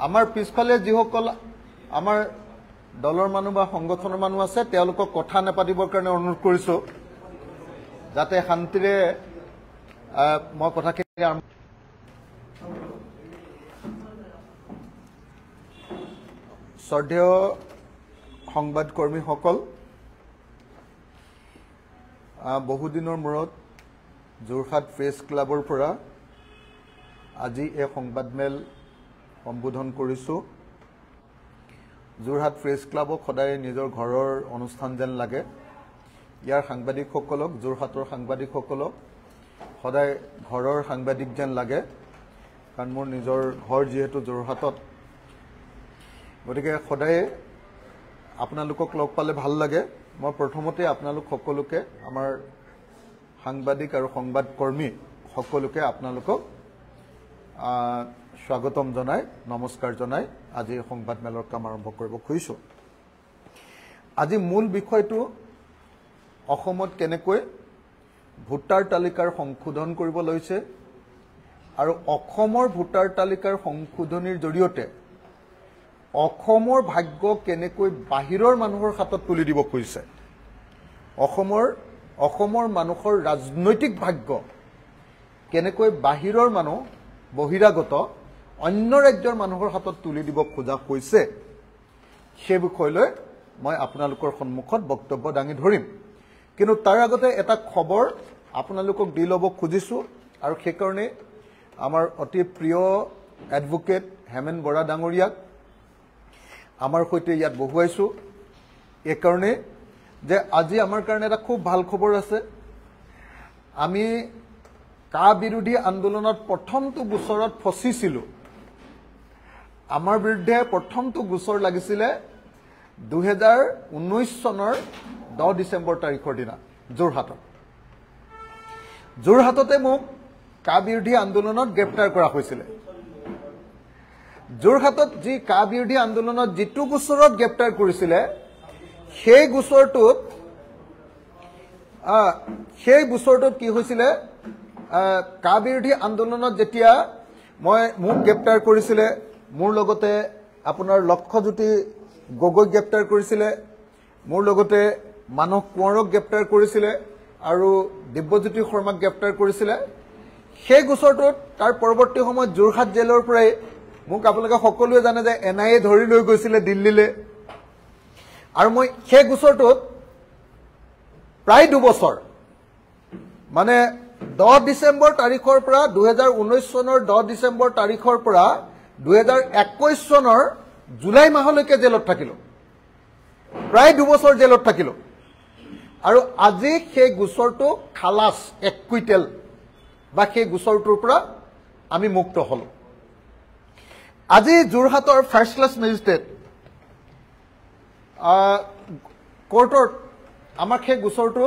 আমাৰ পিছফালে যিসকল আমাৰ দলৰ মানুহ বা সংগঠনৰ মানুহ আছে তেওঁলোকক কথা নাপাতিবৰ কাৰণে অনুৰোধ কৰিছো যাতে শান্তিৰে মই কথাখিনি শ্ৰদ্ধেয় সংবাদকৰ্মীসকল বহুদিনৰ মূৰত যোৰহাট প্ৰেছ ক্লাবৰ পৰা আজি এই সংবাদমেল সম্বোধন কৰিছো যোৰহাট প্ৰেছ ক্লাবক সদায় নিজৰ ঘৰৰ অনুষ্ঠান যেন লাগে ইয়াৰ সাংবাদিকসকলক যোৰহাটৰ সাংবাদিকসকলক সদায় ঘৰৰ সাংবাদিক যেন লাগে কাৰণ মোৰ নিজৰ ঘৰ যিহেতু যোৰহাটত গতিকে সদায় আপোনালোকক লগ পালে ভাল লাগে মই প্ৰথমতে আপোনালোক সকলোকে আমাৰ সাংবাদিক আৰু সংবাদকৰ্মী সকলোকে আপোনালোকক স্বাগতম জনাই নমস্কাৰ জনাই আজি সংবাদমেলৰ কাম আৰম্ভ কৰিব খুজিছো আজি মূল বিষয়টো অসমত কেনেকৈ ভোটাৰ তালিকাৰ সংশোধন কৰিব লৈছে আৰু অসমৰ ভোটাৰ তালিকাৰ সংশোধনীৰ জৰিয়তে অসমৰ ভাগ্য কেনেকৈ বাহিৰৰ মানুহৰ হাতত তুলি দিব খুজিছে অসমৰ মানুহৰ ৰাজনৈতিক ভাগ্য কেনেকৈ বাহিৰৰ মানুহ বহিৰাগত অন্য ৰাজ্যৰ মানুহৰ হাতত তুলি দিব খোজা হৈছে সেই বিষয়লৈ মই আপোনালোকৰ সন্মুখত বক্তব্য দাঙি ধৰিম কিন্তু তাৰ আগতে এটা খবৰ আপোনালোকক দি ল'ব খুজিছো আৰু সেই কাৰণে আমাৰ অতি প্ৰিয় এডভোকেট হেমেন বৰা ডাঙৰীয়াক আমাৰ সৈতে ইয়াত বহুৱাইছো এই কাৰণে যে আজি আমাৰ কাৰণে এটা খুব ভাল খবৰ আছে আমি কা বিৰোধী আন্দোলনত প্ৰথমটো গোচৰত ফচিছিলো আমাৰ বিৰুদ্ধে প্ৰথমটো গোচৰ লাগিছিলে 2019 চনৰ 10 ডিসেম্বৰ তাৰিখৰ দিনা যোৰহাটতে মোক কা বিৰোধী আন্দোলনত গ্ৰেপ্তাৰ কৰা হৈছিল যোৰহাটত যি কা বিৰোধী আন্দোলনত যিটো গোচৰত গ্ৰেপ্তাৰ কৰিছিলে সেই গোচৰটোত কি হৈছিলে কা বিৰোধী আন্দোলনত যেতিয়া মোক গ্ৰেপ্তাৰ কৰিছিলে মোৰ লগতে আপোনাৰ লক্ষজ্যোতি গগৈক গ্ৰেপ্তাৰ কৰিছিলে মোৰ লগতে মানস কোঁৱৰক গ্ৰেপ্তাৰ কৰিছিলে আৰু দিব্যজ্যোতি শৰ্মাক গ্ৰেপ্তাৰ কৰিছিলে সেই গোচৰটোত তাৰ পৰৱৰ্তী সময়ত যোৰহাট জেলৰ পৰাই মোক আপোনালোকে সকলোৱে জানে যে এনআইএ ধৰি লৈ গৈছিলে দিল্লীলৈ আৰু মই সেই গোচৰটোত প্ৰায় 2 বছৰ মানে 10 ডিসেম্বৰ তাৰিখৰ পৰা 2019 চনৰ 10 ডিসেম্বৰ তাৰিখৰ পৰা 2021 চনৰ জুলাই মাহলৈকে জেলত থাকিলো প্ৰায় 2 বছৰ জেলত থাকিলো আৰু আজি সেই গোচৰটো খালাস একুইটেল বা সেই গোচৰটোৰ পৰা আমি মুক্ত হলো আজি যোৰহাটৰ ফাৰ্ষ্ট ক্লাছ মেজিষ্ট্ৰেট কোৰ্টত আমাক সেই গোচৰটো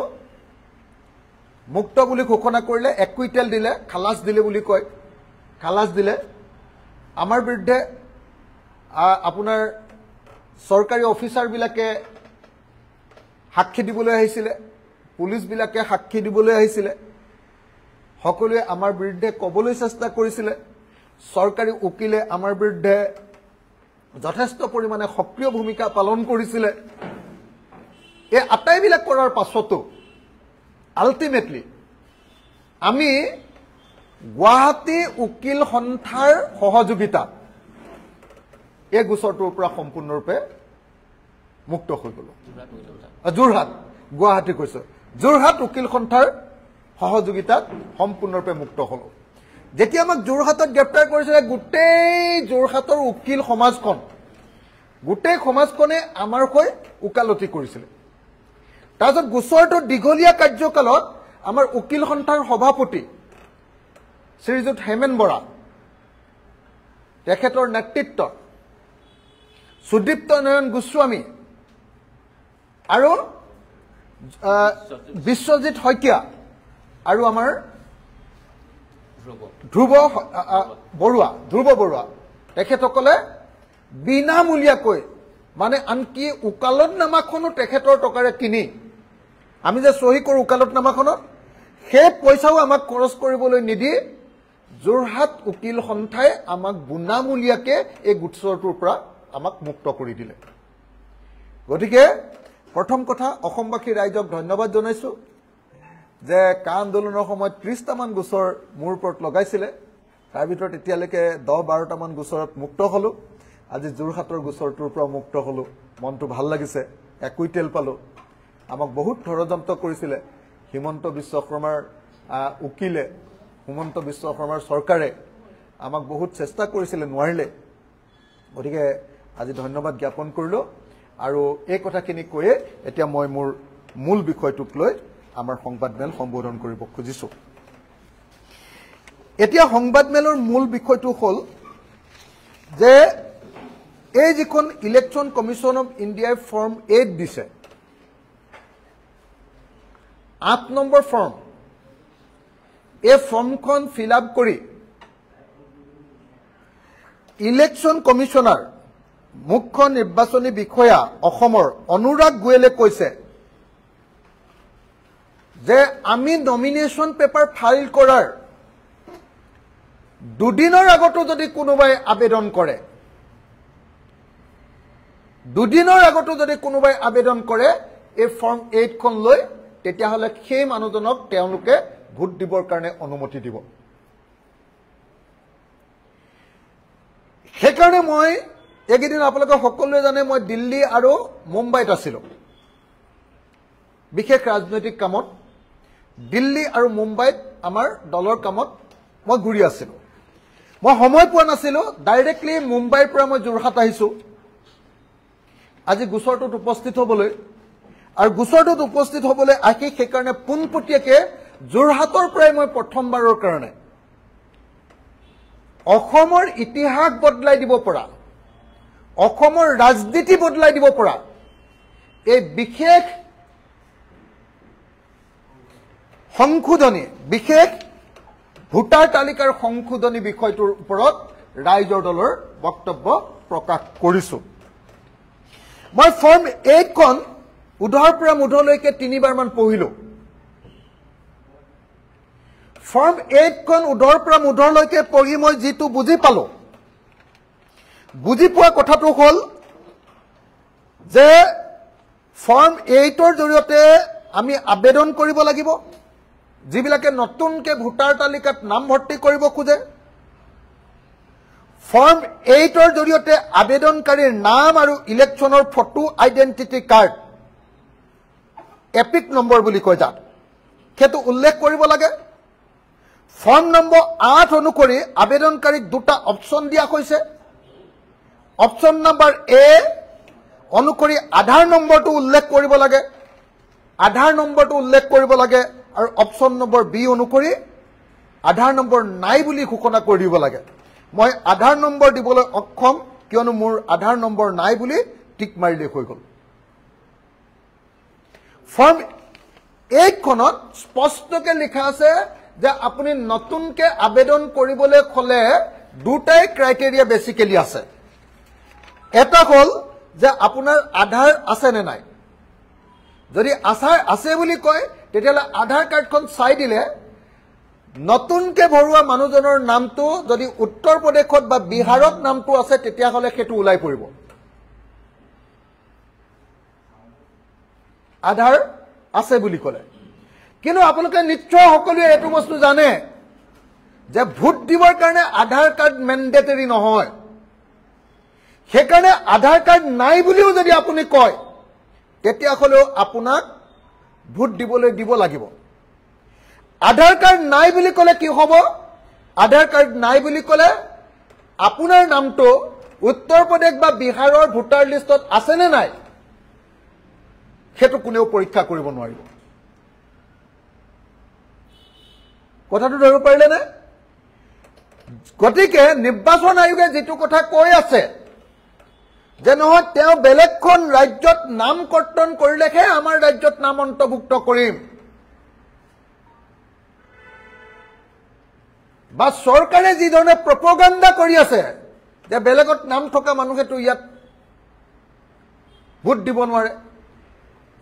মুক্ত বুলি ঘোষণা কৰিলে একুইটেল দিলে খালাস দিলে বুলি কয় খালাস দিলে আমাৰ বিৰুদ্ধে আপোনাৰ সৰকাৰী অফিচাৰ বিলাকে সাক্ষী দিবলৈ আহিছিলে পুলিশ বিলাকে সাক্ষী দিবলৈ আহিছিলে সকলোৱে আমাৰ বিৰুদ্ধে কবলৈ চেষ্টা কৰিছিলে সৰকাৰী উকিলে আমাৰ বিৰুদ্ধে যথেষ্ট পৰিমাণে সক্ৰিয় ভূমিকা পালন কৰিছিলে এই আটাইবিলাক কৰাৰ পাছতো আলটিমেটলি আমি গুৱাহাটী উকিল সন্থাৰ সহযোগিতা এই গোচৰটোৰ পৰা সম্পূৰ্ণৰূপে মুক্ত হৈ গলো যোৰহাট গুৱাহাটী কৈছো যোৰহাট উকিল সন্থাৰ সহযোগিতাত সম্পূৰ্ণৰূপে মুক্ত হলো যেতিয়া আমাক যোৰহাটত গ্ৰেপ্তাৰ কৰিছিলে গোটেই যোৰহাটৰ উকিল সমাজখন গোটেই সমাজখনে আমাৰ হৈ উকালতি কৰিছিলে তাৰপিছত গোচৰটোৰ দীঘলীয়া কাৰ্যকালত আমাৰ উকিল সন্থাৰ সভাপতি শ্ৰীযুত হেমেন বৰা তেখেতৰ নেতৃত্বত সুদীপ্ত নয়ন গোস্বামী আৰু বিশ্বজিৎ শইকীয়া আৰু আমাৰ ধ্ৰুৱ বৰুৱা তেখেতসকলে বিনামূলীয়াকৈ মানে আনকি উকালতনামাখনো তেখেতৰ টকাৰে কিনি আমি যে সহি কৰো উকালতনামাখনত সেই পইচাও আমাক খৰচ কৰিবলৈ নিদি যোৰহাট উকিল সন্থাই আমাক বিনামূলীয়াকে এই গোচৰটোৰ পৰা আমাক মুক্ত কৰি দিলে গতিকে প্ৰথম কথা অসমবাসী ৰাইজক ধন্যবাদ জনাইছো যে কা আন্দোলনৰ সময়ত 30টা মান গোচৰ মোৰ ওপৰত লগাইছিলে তাৰ ভিতৰত এতিয়ালৈকে 10-12টা মান গোচৰত মুক্ত হলো আজি যোৰহাটৰ গোচৰটোৰ পৰা মুক্ত হলো মনটো ভাল লাগিছে একুইটেল পালো আমাক বহুত ষড়যন্ত্ৰ কৰিছিলে হিমন্ত বিশ্ব শৰ্মাৰ উকিলে হিমন্ত বিশ্ব শৰ্মাৰ চৰকাৰে আমাক বহুত চেষ্টা কৰিছিলে নোৱাৰিলে গতিকে আজি ধন্যবাদ জ্ঞাপন কৰিলো আৰু এই কথাখিনি কৈয়ে এতিয়া মই মোৰ মূল বিষয়টোক লৈ আমাৰ সংবাদমেল সম্বোধন কৰিব খুজিছো এতিয়া সংবাদমেলৰ মূল বিষয়টো হ'ল যে এই যিখন ইলেকশ্যন কমিশ্যন অফ ইণ্ডিয়াৰ ফৰ্ম 8 দিছে 8 নম্বৰ ফৰ্ম এই ফৰ্মখন ফিল আপ কৰি ইলেকশ্যন কমিশ্যনাৰ মুখ্য নিৰ্বাচনী বিষয়া অসমৰ অনুৰাগ গোয়েলে কৈছে যে আমি নমিনেশ্যন পেপাৰ ফাইল কৰাৰ দুদিনৰ আগতো যদি কোনোবাই আবেদন কৰে দুদিনৰ আগতো যদি কোনোবাই আবেদন কৰে এই ফৰ্ম 8 খন লৈ তেতিয়া হলে সেই মানুহজনক তেওঁলোকে ভোট দিবৰ কাৰণে অনুমতি দিব সেইকাৰণে মই একেদিন আপোনালোকে সকলোৱে জানে মই দিল্লী আৰু মুম্বাইত আছিলো বিশেষ ৰাজনৈতিক কামত দিল্লী আৰু মুম্বাইত আমাৰ দলৰ কামত মই ঘূৰি আছিলো মই সময় পোৱা নাছিলো ডাইৰেক্টলি মুম্বাইৰ পৰা মই যোৰহাট আহিছো আজি গোচৰটোত উপস্থিত হ'বলৈ আৰু গোচৰটোত উপস্থিত হ'বলৈ আহি সেইকাৰণে পোনপটীয়াকে যোৰহাটৰ পৰাই মই প্ৰথমবাৰৰ কাৰণে অসমৰ ইতিহাস বদলাই দিব পৰা অসমৰ ৰাজনীতি বদলাই দিব পৰা এই বিশেষ সংশোধনী বিশেষ ভোটাৰ তালিকাৰ সংশোধনী বিষয়টোৰ ওপৰত ৰাইজৰ দলৰ বক্তব্য প্ৰকাশ কৰিছো মই ফৰ্ম 8 খন উধৰ পৰা মুধলৈকে 3বাৰ মান পঢ়িলো ফৰ্ম 8 খন উধৰ পৰা মুধলৈকে পঢ়ি মই যেটো বুজি পালো বুজি পোৱা কথাটো হ'ল যে ফৰ্ম 8ৰ জৰিয়তে আমি আবেদন কৰিব লাগিব যিবিলাকে নতুনকে ভোটাৰ তালিকাত নাম ভৰ্তি কৰিব খোজে ফৰ্ম 8ৰ জৰিয়তে আবেদনকাৰীৰ নাম আৰু ইলেকশ্যনৰ photo identity card EPIC number বুলি কয় যাক সেইটো উল্লেখ কৰিব লাগে ফৰ্ম নম্বৰ 8 অনুসৰি আবেদনকাৰীক দুটা অপচন দিয়া হৈছে অপচন নম্বৰ এ অনুসৰি আধাৰ নম্বৰটো উল্লেখ কৰিব লাগে আধাৰ নম্বৰটো উল্লেখ কৰিব লাগে আৰু অপচন নম্বৰ বি অনুসৰি আধাৰ নম্বৰ নাই বুলি ঘোষণা কৰি দিব লাগে মই আধাৰ নম্বৰ দিবলৈ অক্ষম কিয়নো মোৰ আধাৰ নম্বৰ নাই বুলি টিক মাৰিলে হৈ গল ফৰ্ম 8 খনত স্পষ্টকৈ লিখা আছে যে আপুনি নতুনকে আবেদন কৰিবলৈ খলে দুটাই ক্ৰাইটেৰিয়া বেসিক্যালি আছে এটা হল যে আপোনাৰ আধাৰ আছে নে নাই যদি আধাৰ আছে বুলি কয় তেতিয়ালে আধাৰ কাৰ্ডখন চাই দিলে নতুনকে ভৰুৱা মানুহজনৰ নামটো যদি উত্তৰ প্ৰদেশত বা বিহাৰত নামটো আছে তেতিয়া হলে হেতু উলাই পৰিব আধাৰ আছে বুলি কলে কিন্তু আপোনালোকে নিশ্চয় সকলোৱে এটো বস্তু জানে যে ভোট দিবৰ কাৰণে আধাৰ কাৰ্ড ম্যান্ডেটৰী নহয় সেইকাৰণে আধাৰ কাৰ্ড নাই বুলিও যদি আপুনি কয় তেতিয়া হলেও আপোনাক ভোট দিবলৈ দিব লাগিব আধাৰ কাৰ্ড নাই বুলি কলে কি হ'ব আধাৰ কাৰ্ড নাই বুলি কলে আপোনাৰ নামটো উত্তৰ প্ৰদেশ বা বিহাৰৰ ভোটাৰ লিষ্টত আছে নে নাই হেতু কোনেও পৰীক্ষা কৰিব নোৱাৰিব কথাটো ধৰিব পাৰিলে নে গতিকে নিৰ্বাচন আয়োগে যেটো কথা কৈ আছে যে নহয় তেওঁ বেলেগখন ৰাজ্যত নাম কৰ্তন কৰিলেহে আমাৰ ৰাজ্যত নাম অন্তৰ্ভুক্ত কৰিম বা চৰকাৰে যি ধৰণে প্ৰপগাণ্ডা কৰি আছে যে বেলেগত নাম থকা মানুহেটো ইয়াত ভোট দিব নোৱাৰে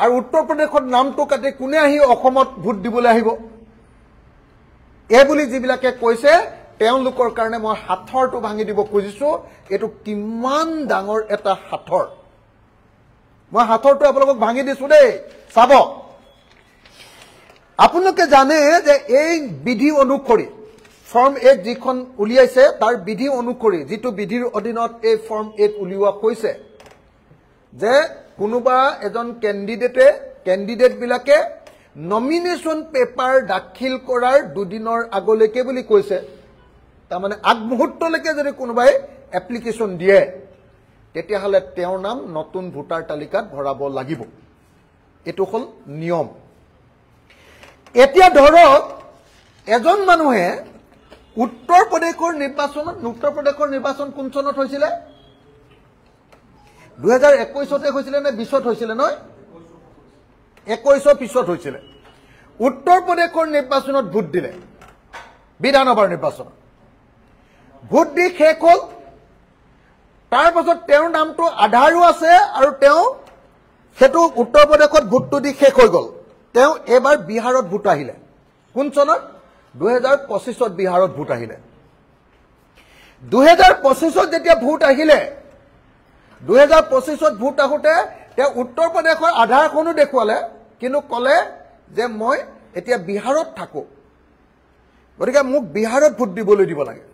আৰু উত্তৰ প্ৰদেশত নামটো কাটি কোনে আহি অসমত ভোট দিবলৈ আহিব এই বুলি যিবিলাকে কৈছে তেওঁলোকৰ কাৰণে মই হাথৰটো ভাঙি দিব খুজিছো এটো কিমান ডাঙৰ এটা হাথৰ মই হাথৰটো আপোনালোকক ভাঙি দিছো দেই চাব আপোনালোকে জানে যে এই বিধি অনুসৰি ফৰ্ম 8 যিখন উলিয়াইছে তাৰ বিধি অনুসৰি যেটো বিধিৰ অধীনত এই ফৰ্ম 8 উলিওৱা হৈছে যে কোনোবা এজন ক্যান্ডিডেট বিলাকে নমিনেশন পেপাৰ দাখিল কৰাৰ দুদিনৰ আগলৈকে বুলি কৈছে তাৰ মানে আগমুহূৰ্তলৈকে যদি কোনোবাই এপ্লিকেশন দিয়ে তেতিয়া হলে তেওঁৰ নাম নতুন ভোটাৰ তালিকাত ভৰাব লাগিব এটো হল নিয়ম এতিয়া ধৰক এজন মানুহে উত্তৰ প্ৰদেশৰ নিৰ্বাচন কোন চনত হৈছিল 2021 তে হৈছিল নে 20 ত হৈছিল নহয় 21 পিছত হৈছিল উত্তৰ প্ৰদেশৰ নিৰ্বাচনত ভোট দিলে বিধানসভাৰ নিৰ্বাচনত ভোট দি শেষ হল তাৰ পাছত তেওঁৰ নামটো আধাৰো আছে আৰু তেওঁ হেতু উত্তৰ প্ৰদেশত ভোটটো দি শেষ হৈ গল তেওঁ এবাৰ বিহাৰত ভোট আহিলে কোন চনত 2025 ত বিহাৰত ভোট আহিলে 2025 ত যেতিয়া ভোট আহিলে 2025 ত ভোট আহোতে তেওঁ উত্তৰ প্ৰদেশৰ আধাৰখনো দেখুৱালে কিন্তু কলে যে মই এতিয়া বিহাৰত থাকো গতিকে মোক বিহাৰত ভোট দিবলৈ দিব লাগে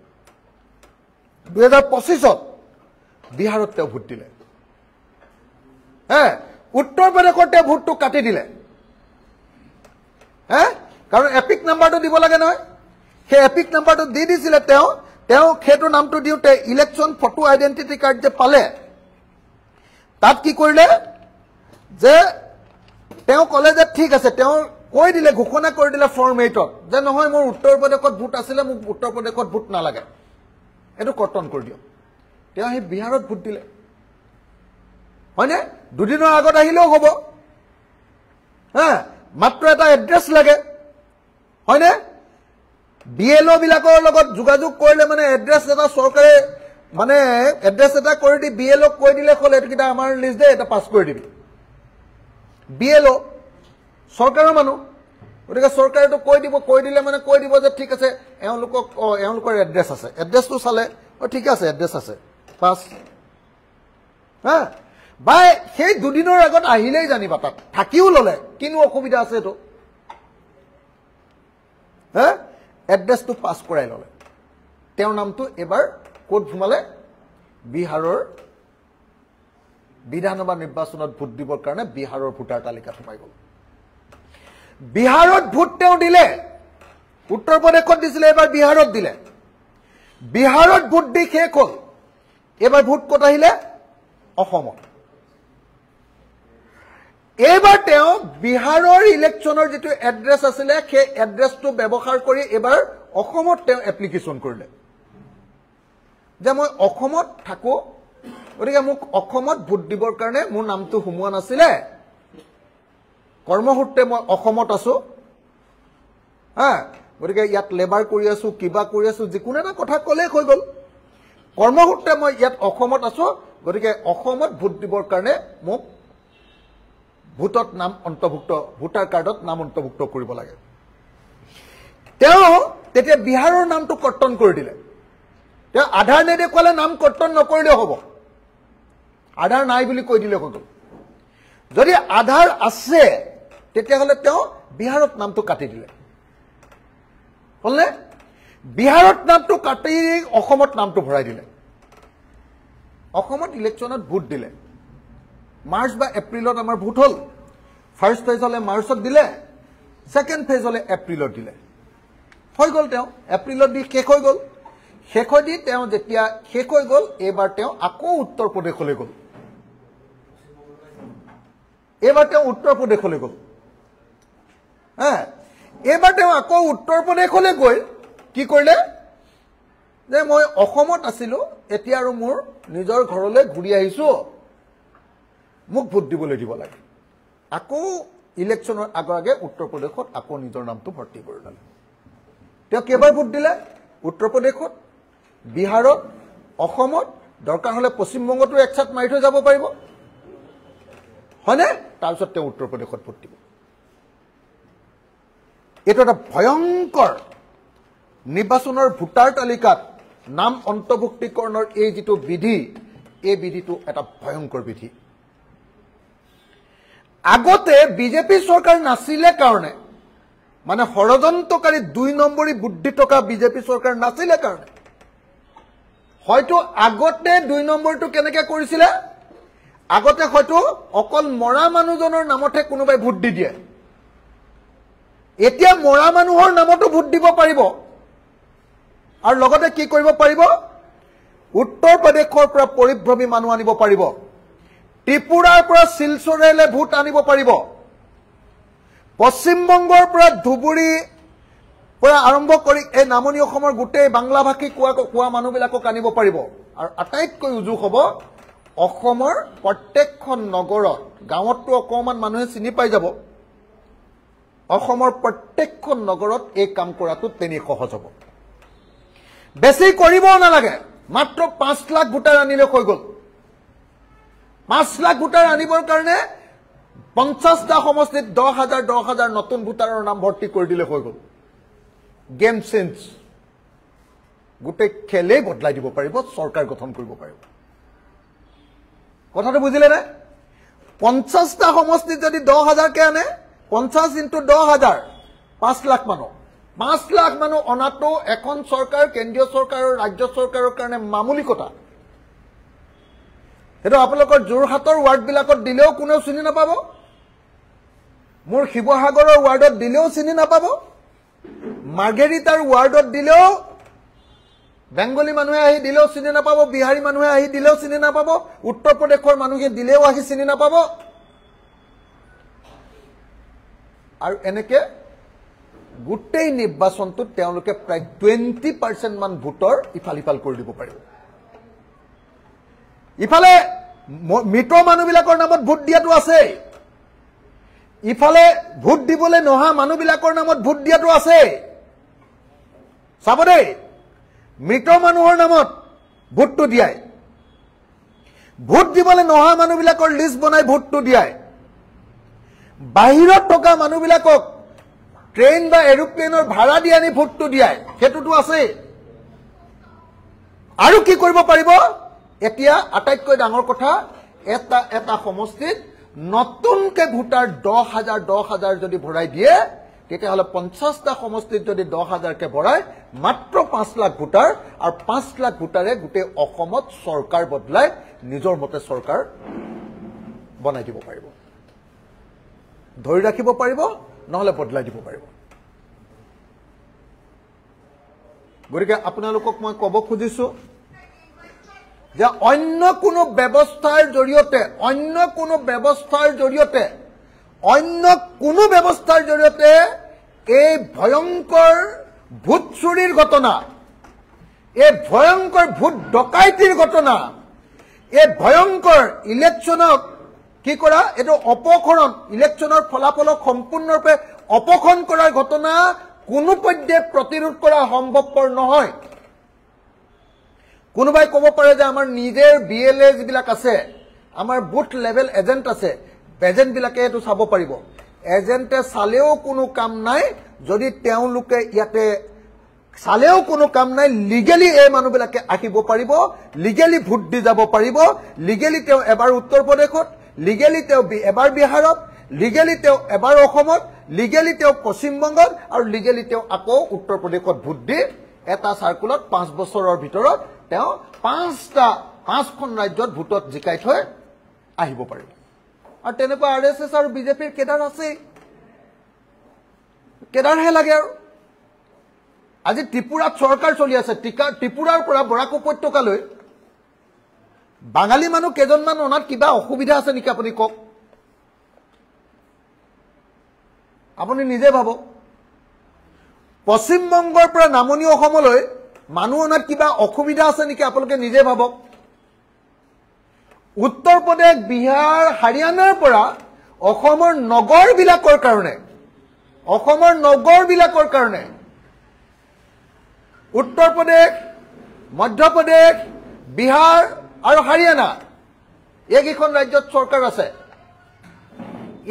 2025 ত বিহাৰত তেওঁ ভোট দিলে উত্তৰ প্ৰদেশত তেওঁ ভোটটো কাটি দিলে কাৰণ এপিক নাম্বাৰটো দিব লাগে নহয় সেই এপিক নাম্বাৰটো দি দিছিলে তেওঁ খেটো নামটো দিওতে ইলেকশন ফটো আইডেন্টিটি কাৰ্ড যে পালে তাত কি কৰিলে যে তেওঁ কলে যে ঠিক আছে তেওঁ কৈ দিলে ঘোষণা কৰি দিলে ফৰ্ম 8 ত যে নহয় মোৰ উত্তৰ প্ৰদেশত ভোট আছিল মোক উত্তৰ প্ৰদেশত ভোট নালাগে এটো কৰ্তন কৰি দিও তেওঁ হে বিহাৰত ভোট দিলে হয়নে দুদিনৰ আগত আহিলেও হ'ব মাত্ৰ এটা এড্ৰেছ লাগে হয়নে বিএলও বিলাকৰ লগত যোগাযোগ কৰিলে মানে এড্ৰেছ এটা চৰকাৰে মানে এড্ৰেছ এটা কৰি দি বিএলও কৈ দিলে হল এটা আমাৰ লিষ্ট দে এটা পাস কৰি দিবি বিএলও চৰকাৰৰ মানুহ গতিকে চৰকাৰেটো কৈ দিলে মানে কৈ দিব যে ঠিক আছে এওঁলোকৰ এড্ৰেছ আছে এড্ৰেছটো চালে ঠিক আছে এড্ৰেছ আছে পাস বাই সেই দুদিনৰ আগত আহিলেই জানিবা তাত থাকিও ললে কিনো অসুবিধা আছে এটো এড্ৰেছটো পাস কৰাই ললে তেওঁৰ নামটো এবাৰ কোড ঘুমালে বিহাৰৰ বিধানসভা নিৰ্বাচনত ভোট দিবৰ কাৰণে বিহাৰৰ ভোটাৰ তালিকাত সোমাই গল বিহাৰত ভোট তেওঁ দিলে উত্তৰ প্ৰদেশত দিছিলে এবাৰ বিহাৰত দিলে বিহাৰত ভোট দি শেষ হল এবাৰ ভোট কত আহিলে অসমত এবাৰ তেওঁ বিহাৰৰ ইলেকশনৰ যেটো এড্ৰেছ আছিল সেই এড্ৰেছটো ব্যৱহাৰ কৰি এবাৰ অসমত তেওঁ এপ্লিকেশন কৰিলে যে মই অসমত থাকো গতিকে মোক অসমত ভোট দিবৰ কাৰণে মোৰ নামটো হুমুৱা নাছিলে কৰ্মসূত্ৰে মই অসমত আছো গতিকে ইয়াত লেবাৰ কৰি আছো কিবা কৰি আছো যিকোনো এটা কথা কলে হৈ গল কৰ্মসূত্ৰে মই ইয়াত অসমত আছো গতিকে অসমত ভোট দিবৰ কাৰণে মোক ভোটত নাম অন্তৰ্ভুক্ত ভোটাৰ কাৰ্ডত নাম অন্তৰ্ভুক্ত কৰিব লাগে তেওঁ তেতিয়া বিহাৰৰ নামটো কৰ্তন কৰি দিলে তেওঁ আধাৰ নেদেখুৱালে নাম কৰ্তন নকৰিলে হ'ব আধাৰ নাই বুলি কৈ দিলে হ'ল যদি আধাৰ আছে তেতিয়া হলে তেওঁ বিহাৰত নামটো কাটি দিলে হলনে বিহাৰত নামটো কাটি অসমত নামটো ভৰাই দিলে অসমত ইলেকশনত ভোট দিলে মাৰ্চ বা এপ্ৰিলত আমাৰ ভোট হল ফাৰ্স্ট ফেজ হলে মাৰ্চত দিলে সেকেন্ড ফেজ হলে এপ্ৰিলত দিলে হৈ গল তেওঁ এপ্ৰিলত দি শেষ হৈ গল শেষ হৈ দি তেওঁ যেতিয়া শেষ হৈ গল এবাৰ তেওঁ আকৌ উত্তৰ প্ৰদেশলৈ গল এবাৰ তেওঁ উত্তৰ প্ৰদেশলৈ গল এবাৰ তেওঁ আকৌ উত্তৰ প্ৰদেশলৈ গৈ কি কৰিলে যে মই অসমত আছিলো এতিয়া আৰু মোৰ নিজৰ ঘৰলৈ ঘূৰি আহিছো মোক ভোট দিবলৈ দিব লাগে আকৌ ইলেকশনৰ আগে উত্তৰ প্ৰদেশত আকৌ নিজৰ নামটো ভৰ্তি কৰি ললে তেওঁ কেবাৰ ভোট দিলে উত্তৰ প্ৰদেশত বিহাৰত অসমত দৰকাৰ হলে পশ্চিম বংগতো একছাত মাৰি থৈ যাব পাৰিব হয়নে তাৰপিছত তেওঁ উত্তৰ প্ৰদেশত ভোট দিব এটো এটা ভয়ংকৰ নিৰ্বাচনৰ ভোটাৰ তালিকাত নাম অন্তৰ্ভুক্তিকৰণৰ এই যিটো বিধি, এই বিধিটো এটা ভয়ংকৰ বিধি। আগতে বিজেপি চৰকাৰ নাছিলে কাৰণে, মানে ষড়যন্ত্ৰকাৰী 2 নম্বৰী বুদ্ধি থকা বিজেপি চৰকাৰ নাছিলে কাৰণে, হয়তো আগতে 2 নম্বৰটো কেনেকৈ কৰিছিলে, আগতে হয়তো অকল মৰা মানুহজনৰ নামতহে কোনোবাই ভোট দি দিয়ে। এতিয়া মৰা মানুহৰ নামতো ভোট দিব পাৰিব, আৰু লগতে কি কৰিব পাৰিব, উত্তৰ প্ৰদেশৰ পৰা পৰিভ্ৰমী মানুহ আনিব পাৰিব, ত্ৰিপুৰাৰ পৰা শিলচৰেলৈ ভোট আনিব পাৰিব, পশ্চিমবংগৰ পৰা ধুবুৰী পৰা আৰম্ভ কৰি এই নামনি অসমৰ গোটেই বাংলা ভাষী কোৱা মানুহবিলাকক আনিব পাৰিব। আৰু আটাইতকৈ উজু হ'ব, অসমৰ প্ৰত্যেকখন নগৰত, গাঁৱততো অকণমান মানুহে চিনি পাই যাব, অসমৰ প্ৰত্যেকখন নগৰত এই কাম কৰাটো তেনেই সহজ হ'ব। বেছি কৰিবও নালাগে, মাত্ৰ 5 লাখ ভোটাৰ আনিলে হৈ গ'ল। 5 লাখ ভোটাৰ আনিবৰ কাৰণে 50টা সমষ্টিত 10,000 নতুন ভোটাৰৰ নাম ভৰ্তি কৰি দিলে হৈ গ'ল। গেম চেঞ্জ, গোটেই খেলেই বদলাই দিব পাৰিব, চৰকাৰ গঠন কৰিব পাৰিব। কথাটো বুজিলে নে? 50টা সমষ্টিত যদি 10,000কে আনে, 50 × 10,000, 5 লাখ মানুহ। 5 লাখ মানুহ অনাটো এখন চৰকাৰ, কেন্দ্ৰীয় চৰকাৰ আৰু ৰাজ্য চৰকাৰৰ কাৰণে মামুলি কথা। সেইটো আপোনালোকৰ যোৰহাটৰ ৱাৰ্ডবিলাকত দিলেও কোনেও চিনি নাপাব, মোৰ শিৱসাগৰৰ ৱাৰ্ডত দিলেও চিনি নাপাব, মাৰ্ঘেৰিটাৰ ৱাৰ্ডত দিলেও বেংগলী মানুহে আহি দিলেও চিনি নাপাব, বিহাৰী মানুহে আহি দিলেও চিনি নাপাব, উত্তৰ প্ৰদেশৰ মানুহে দিলেও আহি চিনি নাপাব। আৰু এনেকে গোটেই নিৰ্বাচনটোত তেওঁলোকে প্ৰায় 20% মান ভোটৰ ইফাল সিফাল কৰি দিব পাৰিব। ইফালে মৃত মানুহবিলাকৰ নামত ভোট দিয়াটো আছেই, ইফালে ভোট দিবলৈ নহা মানুহবিলাকৰ নামত ভোট দিয়াটো আছেই। চাব দেই, মৃত মানুহৰ নামত ভোটটো দিয়াই, ভোট দিবলৈ নহা মানুহবিলাকৰ লিষ্ট বনাই ভোটটো দিয়াই, বাহিৰত থকা মানুহবিলাকক ট্ৰেইন বা এৰোপ্লেনৰ ভাড়া দি আনি ভোটটো দিয়াই, সেইটোতো আছেই। আৰু কি কৰিব পাৰিব, এতিয়া আটাইতকৈ ডাঙৰ কথা, এটা সমষ্টিত নতুনকে ভোটাৰ 10,000 যদি ভৰাই দিয়ে, তেতিয়াহ'লে 50টা সমষ্টিত যদি 10,000কে ভৰাই মাত্ৰ 5 লাখ ভোটাৰ, আৰু 5 লাখ ভোটাৰে গোটেই অসমত চৰকাৰ বদলাই নিজৰ মতে চৰকাৰ বনাই দিব পাৰিব, ধৰি ৰাখিব পাৰিব, নহলে বদলাই দিব পাৰিব। গতিকে আপোনালোকক মই ক'ব খুজিছো যে অন্য কোনো ব্যৱস্থাৰ জৰিয়তে এই ভয়ংকৰ ভোট চুৰিৰ ঘটনা, এই ভয়ংকৰ ভোট ডকাইতিৰ ঘটনা, এই ভয়ংকৰ ইলেকশ্যনক কি কৰা, এইটো অপহৰণ, ইলেকশ্যনৰ ফলাফলক সম্পূৰ্ণৰূপে অপহৰণ কৰাৰ ঘটনা কোনো পধ্যে প্ৰতিৰোধ কৰা সম্ভৱপৰ নহয়। কোনোবাই ক'ব পাৰে যে আমাৰ নিজেৰ BLA যিবিলাক আছে, আমাৰ বুথ লেভেল এজেণ্ট আছে, এজেণ্টবিলাকে এইটো চাব পাৰিব। এজেণ্টে চালেও কোনো কাম নাই, যদি তেওঁলোকে ইয়াতে চালেও কোনো কাম নাই, লিগেলি এই মানুহবিলাকে আহিব পাৰিব, লিগেলি ভোট দি যাব পাৰিব, লিগেলি তেওঁ এবাৰ উত্তৰ প্ৰদেশত, লিগেলি তেওঁ এবাৰ বিহাৰত, লিগেলি তেওঁ এবাৰ অসমত, লিগেলি তেওঁ পশ্চিমবংগত, আৰু লিগেলি তেওঁ আকৌ উত্তৰ প্ৰদেশত ভোট দি এটা চাৰ্কুলত 5 বছৰৰ ভিতৰত তেওঁ 5খন ৰাজ্যত ভোটত জিকাই থৈ আহিব পাৰিব। আৰু তেনেকুৱা RSS আৰু বিজেপিৰ কেডাৰ আছে, কেডাৰহে লাগে। আৰু আজি ত্ৰিপুৰাত চৰকাৰ চলি আছে, ত্ৰিপুৰাৰ পৰা বৰাক উপত্যকালৈ বাঙালী মানুহ কেইজনমান অনাত কিবা অসুবিধা আছে নেকি আপুনি কওক, আপুনি নিজে ভাবক। পশ্চিমবংগৰ পৰা নামনি অসমলৈ মানুহ অনাত কিবা অসুবিধা আছে নেকি আপোনালোকে নিজে ভাবক। উত্তৰ প্ৰদেশ, বিহাৰ, হাৰিয়ানাৰ পৰা অসমৰ নগৰবিলাকৰ কাৰণে উত্তৰ প্ৰদেশ, মধ্যপ্ৰদেশ, বিহাৰ আৰু হাৰিয়ানা, এইকেইখন ৰাজ্যত চৰকাৰ আছে।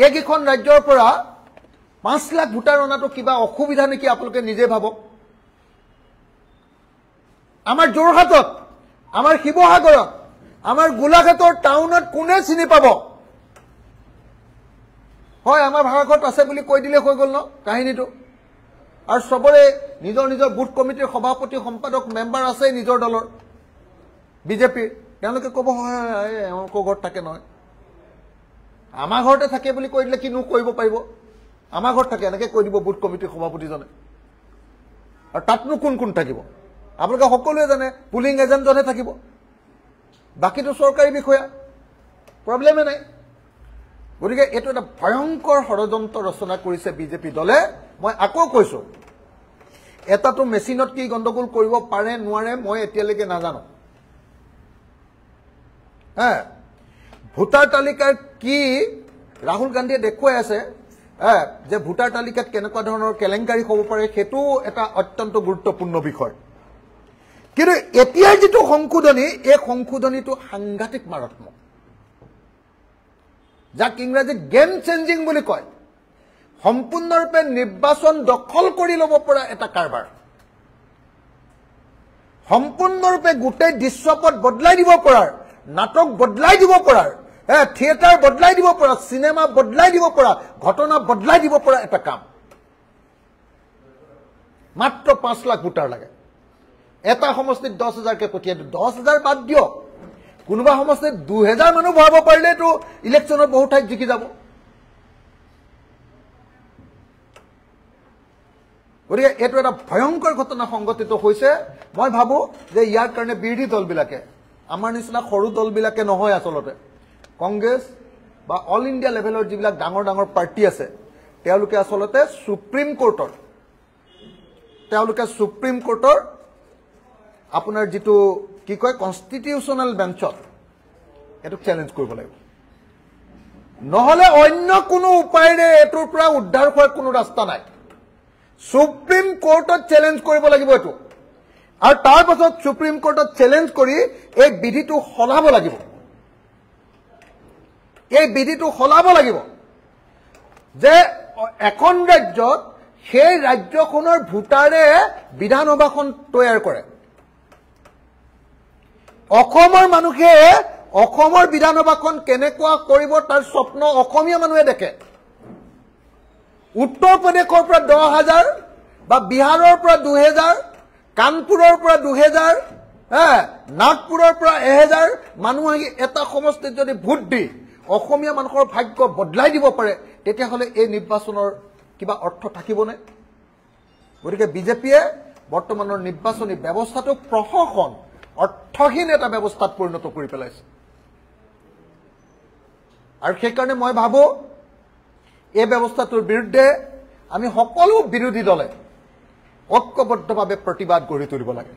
এইকেইখন ৰাজ্যৰ পৰা 5 লাখ ভোটাৰ অনাটো কিবা অসুবিধা নেকি আপোনালোকে নিজে ভাবক। আমাৰ যোৰহাটত, আমাৰ শিৱসাগৰত, আমাৰ গোলাঘাটৰ টাউনত কোনে চিনি পাব? হয়, আমাৰ ভাড়াঘৰত আছে বুলি কৈ দিলে হৈ গ'ল ন কাহিনীটো। আৰু চবৰে নিজৰ নিজৰ বুথ কমিটিৰ সভাপতি, সম্পাদক, মেম্বাৰ আছে নিজৰ দলৰ বিজেপিৰ। তেওঁলোকে ক'ব হয় এওঁলোকৰ ঘৰত থাকে নহয়, আমাৰ ঘৰতে থাকে বুলি কৈ দিলে কিনো কৰিব পাৰিব? আমাৰ ঘৰত থাকে এনেকৈ কৈ দিব বুথ কমিটিৰ সভাপতিজনে। আৰু তাতনো কোন কোন থাকিব? আপোনালোকে সকলোৱে জানে পুলিং এজেণ্টজনহে থাকিব, বাকীটো চৰকাৰী বিষয়া, প্ৰব্লেমে নাই। গতিকে এইটো এটা ভয়ংকৰ ষড়যন্ত্ৰ ৰচনা কৰিছে বিজেপি দলে। মই আকৌ কৈছো, এটাটো মেচিনত কি গণ্ডগোল কৰিব পাৰে নোৱাৰে মই এতিয়ালৈকে নাজানো। ভোটাৰ তালিকাৰ কি ৰাহুল গান্ধীয়ে দেখুৱাই আছে যে ভোটাৰ তালিকাত কেনেকুৱা ধৰণৰ কেলেংকাৰী হ'ব পাৰে, সেইটো এটা অত্যন্ত গুৰুত্বপূৰ্ণ বিষয়। কিন্তু এতিয়াৰ যিটো সংশোধনী, এই সংশোধনীটো সাংঘাতিক মাৰাত্মক, যাক ইংৰাজীত গেম চেঞ্জিং বুলি কয়। সম্পূৰ্ণৰূপে নিৰ্বাচন দখল কৰি ল'ব পৰা এটা কাৰবাৰ, সম্পূৰ্ণৰূপে গোটেই দৃশ্যপট বদলাই দিব পৰাৰ, নাটক বদলাই দিব পৰাৰ, থিয়েটাৰ বদলাই দিব পৰা, চিনেমা বদলাই দিব পৰা, ঘটনা বদলাই দিব পৰা এটা কাম। মাত্ৰ 5 লাখ ভোটাৰ লাগে। এটা সমষ্টিত 10,000কে পঠিয়াই দিওঁ, 10,000 বাদ দিয়ক, কোনোবা সমষ্টিত 2,000 মানুহ ভৰাব পাৰিলেতো ইলেকশ্যনত বহু ঠাইত জিকি যাব। গতিকে এইটো এটা ভয়ংকৰ ঘটনা সংঘটিত হৈছে। মই ভাবো যে ইয়াৰ কাৰণে বিৰোধী দলবিলাকে, আমাৰ নিচিনা সৰু দলবিলাকে নহয়, আচলতে কংগ্ৰেছ বা অল ইণ্ডিয়া লেভেলৰ যিবিলাক ডাঙৰ ডাঙৰ পাৰ্টি আছে, তেওঁলোকে আচলতে সুপ্ৰিম কোৰ্টৰ আপোনাৰ যিটো কি কয় কনষ্টিটিউচনেল বেঞ্চত এইটোক চেলেঞ্জ কৰিব লাগিব। নহলে অন্য কোনো উপায়েৰে এইটোৰ পৰা উদ্ধাৰ হোৱাৰ কোনো ৰাস্তা নাই। সুপ্ৰিম কোৰ্টত চেলেঞ্জ কৰিব লাগিব এইটো, আৰু তাৰ পাছত সুপ্ৰিম কোৰ্টত চেলেঞ্জ কৰি এই বিধিটো সলাব লাগিব। এই বিধিটো সলাব লাগিব যে এখন ৰাজ্যত সেই ৰাজ্যখনৰ ভোটাৰে বিধানসভাখন তৈয়াৰ কৰে। অসমৰ মানুহে অসমৰ বিধানসভাখন কেনেকুৱা কৰিব তাৰ স্বপ্ন অসমীয়া মানুহে দেখে। উত্তৰ প্ৰদেশৰ পৰা 10,000 বা বিহাৰৰ পৰা 2,000, কানপুৰৰ পৰা 2,000, নাগপুৰৰ পৰা 1,000 মানুহ আহি এটা সমষ্টিত যদি ভোট দি অসমীয়া মানুহৰ ভাগ্য বদলাই দিব পাৰে, তেতিয়াহ'লে এই নিৰ্বাচনৰ কিবা অৰ্থ থাকিবনে? গতিকে বিজেপিয়ে বৰ্তমানৰ নিৰ্বাচনী ব্যৱস্থাটো প্ৰশাসন অৰ্থহীন এটা ব্যৱস্থাত পৰিণত কৰি পেলাইছে। আৰু সেইকাৰণে মই ভাবো এই ব্যৱস্থাটোৰ বিৰুদ্ধে আমি সকলো বিৰোধী দলে ঐক্যবদ্ধভাৱে প্ৰতিবাদ গঢ়ি তুলিব লাগে।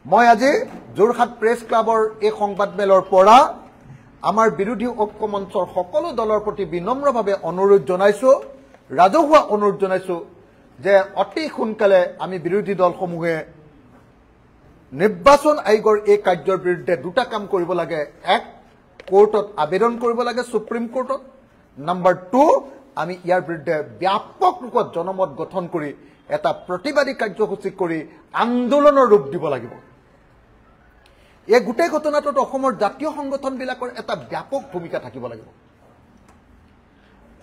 মই আজি যোৰহাট প্ৰেছ ক্লাবৰ এই সংবাদমেলৰ পৰা আমাৰ বিৰোধী ঐক্য মঞ্চৰ সকলো দলৰ প্ৰতি বিনম্ৰভাৱে অনুৰোধ জনাইছো, ৰাজহুৱা অনুৰোধ জনাইছো যে অতি সোনকালে আমি বিৰোধী দলসমূহে নিৰ্বাচন আয়োগৰ এই কাৰ্যৰ বিৰুদ্ধে দুটা কাম কৰিব লাগে। এক, কোৰ্টত আবেদন কৰিব লাগে, সুপ্ৰিম কোৰ্টত। নাম্বাৰ 2, আমি ইয়াৰ বিৰুদ্ধে ব্যাপক ৰূপত জনমত গঠন কৰি এটা প্ৰতিবাদী কাৰ্যসূচী কৰি আন্দোলনৰ ৰূপ দিব লাগিব। এই গোটেই ঘটনাটোত অসমৰ জাতীয় সংগঠনবিলাকৰ এটা ব্যাপক ভূমিকা থাকিব লাগিব।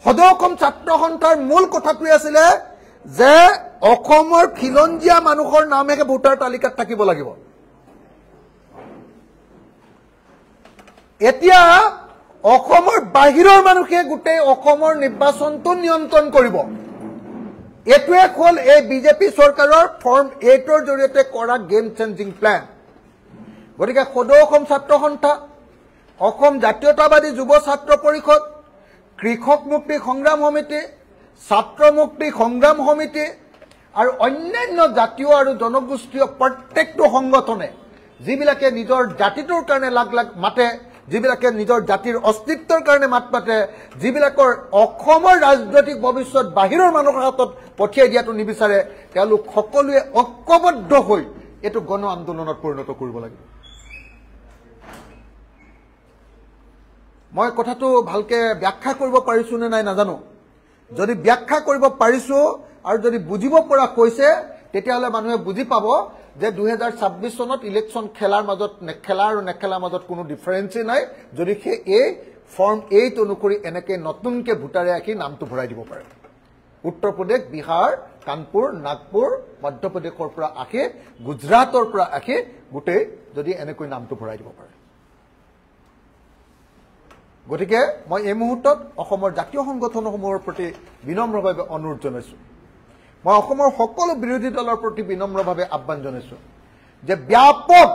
সদৌ অসম ছাত্ৰ সন্থাৰ মূল কথাটোৱে আছিলে যে অসমৰ খিলঞ্জীয়া মানুহৰ নামেহে ভোটাৰ তালিকাত থাকিব লাগিব। এতিয়া অসমৰ বাহিৰৰ মানুহে গোটেই অসমৰ নিৰ্বাচনটো নিয়ন্ত্ৰণ কৰিব। এইটোৱে হ'ল এই বিজেপি চৰকাৰৰ ফৰ্ম 8ৰ জৰিয়তে কৰা গেম চেঞ্জিং প্লেন। গতিকে সদৌ অসম ছাত্ৰ সন্থা, অসম জাতীয়তাবাদী যুৱ ছাত্ৰ পৰিষদ, কৃষক মুক্তি সংগ্ৰাম সমিতি, ছাত্ৰ মুক্তি সংগ্ৰাম সমিতি আৰু অন্যান্য জাতীয় আৰু জনগোষ্ঠীয় প্ৰত্যেকটো সংগঠনে যিবিলাকে নিজৰ জাতিটোৰ কাৰণে লাগ লাগ মাতে, যিবিলাকে নিজৰ জাতিৰ অস্তিত্বৰ কাৰণে মাত মাতে, যিবিলাকৰ অসমৰ ৰাজনৈতিক ভৱিষ্যত বাহিৰৰ মানুহৰ হাতত পঠিয়াই দিয়াটো নিবিচাৰে, তেওঁলোক সকলোৱে ঐক্যবদ্ধ হৈ এইটো গণ আন্দোলনত পৰিণত কৰিব লাগিব। মই কথাটো ভালকে ব্যাখ্যা কৰিব পাৰিছো নে নাই নাজানো। যদি ব্যাখ্যা কৰিব পাৰিছো আৰু যদি বুজিব পৰা কৈছে, তেতিয়াহ'লে মানুহে বুজি পাব যে 2026 চনত ইলেকশ্যন খেলাৰ মাজত নেখেলা আৰু নেখেলাৰ মাজত কোনো ডিফাৰেন্সই নাই যদি এই ফৰ্ম 8 অনুসৰি এনেকৈ নতুনকৈ ভোটাৰে আহি নামটো ভৰাই দিব পাৰে উত্তৰ প্ৰদেশ বিহাৰ কানপুৰ নাগপুৰ মধ্যপ্ৰদেশৰ পৰা আহি গুজৰাটৰ পৰা আহি গোটেই যদি এনেকৈ নামটো ভৰাই দিব পাৰে গতিকে মই এই মুহূৰ্তত অসমৰ জাতীয় সংগঠনসমূহৰ প্ৰতি বিনম্ৰভাৱে অনুৰোধ জনাইছো মই অসমৰ সকলো বিৰোধী দলৰ প্ৰতি বিনম্ৰভাৱে আহ্বান জনাইছো যে ব্যাপক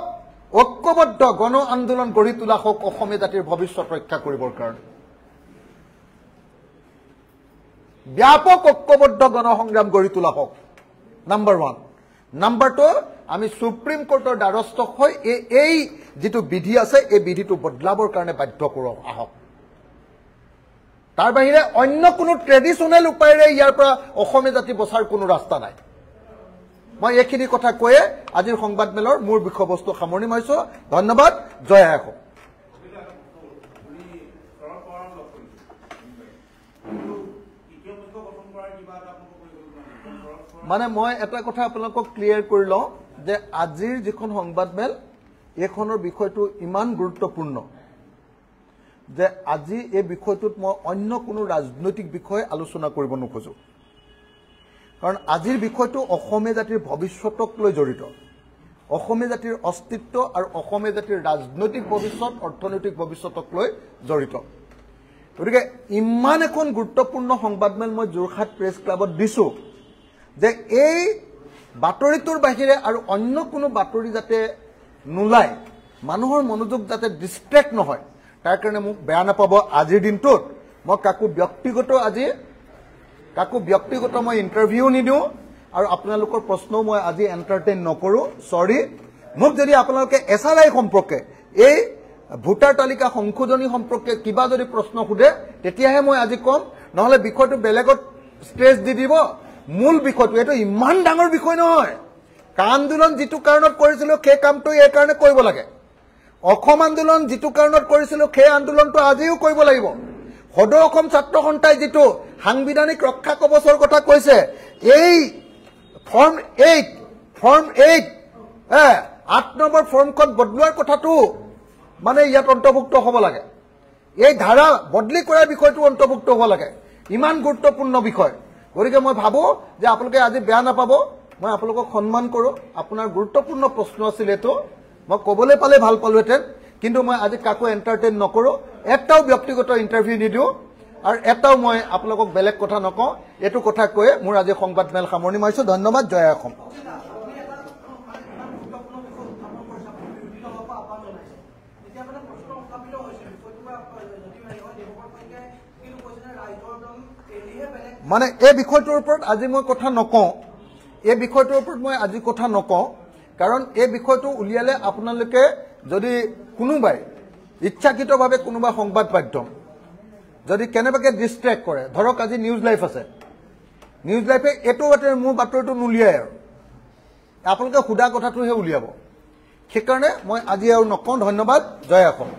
ঐক্যবদ্ধ গণ আন্দোলন গঢ়ি তোলা হোক অসমীয়া জাতিৰ ভৱিষ্যত ৰক্ষা কৰিবৰ কাৰণে ব্যাপক ঐক্যবদ্ধ গণ সংগ্ৰাম গঢ়ি তোলা হোক নাম্বাৰ 1 নাম্বাৰ 2 আমি সুপ্ৰিম কোৰ্টৰ দ্বাৰস্থ হৈ এই যেটো বিধি আছে এই বিধিটো বদলাবৰ কাৰণে বাধ্য কৰক আহক তাৰ বাহিৰে অন্য কোনো ট্ৰেডিশনাল উপায়েৰে ইয়াৰ পৰা অসমীয়া জাতি বচাৰ কোনো ৰাস্তা নাই মই এইখিনি কথা কৈয়ে আজিৰ সংবাদমেলৰ মূল বিষয়বস্তু সামৰণি মাৰিছো ধন্যবাদ জয় আই অসম মানে মই এটা কথা আপোনালোকক ক্লিয়াৰ কৰি লওঁ যে আজিৰ যিখন সংবাদমেল এইখনৰ বিষয়টো ইমান গুৰুত্বপূৰ্ণ যে আজি এই বিষয়টোত মই অন্য কোনো ৰাজনৈতিক বিষয় আলোচনা কৰিব নোখোজো কাৰণ আজিৰ বিষয়টো অসমীয়া জাতিৰ ভৱিষ্যতক লৈ জড়িত অসমীয়া জাতিৰ অস্তিত্ব আৰু অসমীয়া জাতিৰ ৰাজনৈতিক ভৱিষ্যত অৰ্থনৈতিক ভৱিষ্যতক লৈ জড়িত গতিকে ইমান এখন গুৰুত্বপূৰ্ণ সংবাদমেল মই যোৰহাট প্ৰেছ ক্লাবত দিছো যে এই বাতৰিটোৰ বাহিৰে আৰু অন্য কোনো বাতৰি যাতে নোলায় মানুহৰ মনোযোগ যাতে ডিস্ট্ৰেক্ট নহয় তাৰ কাৰণে মোক বেয়া নাপাব আজিৰ দিনটোত মই কাকো ব্যক্তিগত মই ইন্টাৰভিউ নিদিও আৰু আপোনালোকৰ প্ৰশ্নও মই আজি এন্টাৰটেইন নকৰো সৰি মোক যদি আপোনালোকে এছআৰআই সম্পৰ্কে এই ভোটাৰ তালিকা সংশোধনী সম্পৰ্কে কিবা যদি প্ৰশ্ন খুদে তেতিয়াহে মই আজি কম নহলে বিষয়টো বেলেগত ষ্ট্ৰেছ দি দিব মূল বিষয়টো এটো ইমান ডাঙৰ বিষয় নহয় আন্দোলন যেটো কাৰণত কৰিছিল সেই কামটো এই কাৰণে কৰিব লাগে অসম আন্দোলন যেটো কাৰণত কৰিছিল সেই আন্দোলনটো আজিও কৰিব লাগিব সদৌ অসম ছাত্ৰ সন্থাই যেটো সাংবিধানিক ৰক্ষা কবচৰ কথা কৈছে এই ফৰ্ম 8 8 নম্বৰ ফৰ্মখন বদলোৱাৰ কথাটো মানে ইয়াত অন্তৰ্ভুক্ত হ'ব লাগে এই ধাৰা বদলি কৰাৰ বিষয়টো অন্তৰ্ভুক্ত হ'ব লাগে ইমান গুৰুত্বপূৰ্ণ বিষয় গতিকে মই ভাবো যে আপোনালোকে আজি বেয়া নাপাব মই আপোনালোকক সন্মান কৰো আপোনাৰ গুৰুত্বপূৰ্ণ প্ৰশ্ন আছিল এটো মই কবলৈ পালে ভাল পালোহেতেন কিন্তু মই আজি কাকো এন্টাৰটেইন নকৰো এটাও ব্যক্তিগত ইন্টাৰভিউ নিদিও আৰু এটাও মই আপোনালোকক বেলেগ কথা নকওঁ এটো কথা কয়ে মোৰ আজি সংবাদমেল সামৰণি মাৰিছো ধন্যবাদ জয় অসম মানে এই বিষয়টোৰ ওপৰত আজি মই কথা নকওঁ এই বিষয়টোৰ ওপৰত মই আজি কথা নকওঁ কাৰণ এই বিষয়টো উলিয়ালে আপোনালোকে যদি কোনোবাই ইচ্ছাকৃতভাৱে কোনোবা সংবাদ মাধ্যম যদি কেনেবাকে ডিস্ট্ৰেক্ট কৰে ধৰক আজি নিউজ লাইভ আছে নিউজ লাইভে এটো মোৰ বাতৰিটো নুলিয়ায় আৰু আপোনালোকে খুদা কথাটোহে উলিয়াব সেইকাৰণে মই আজি আৰু নকওঁ ধন্যবাদ জয় অসম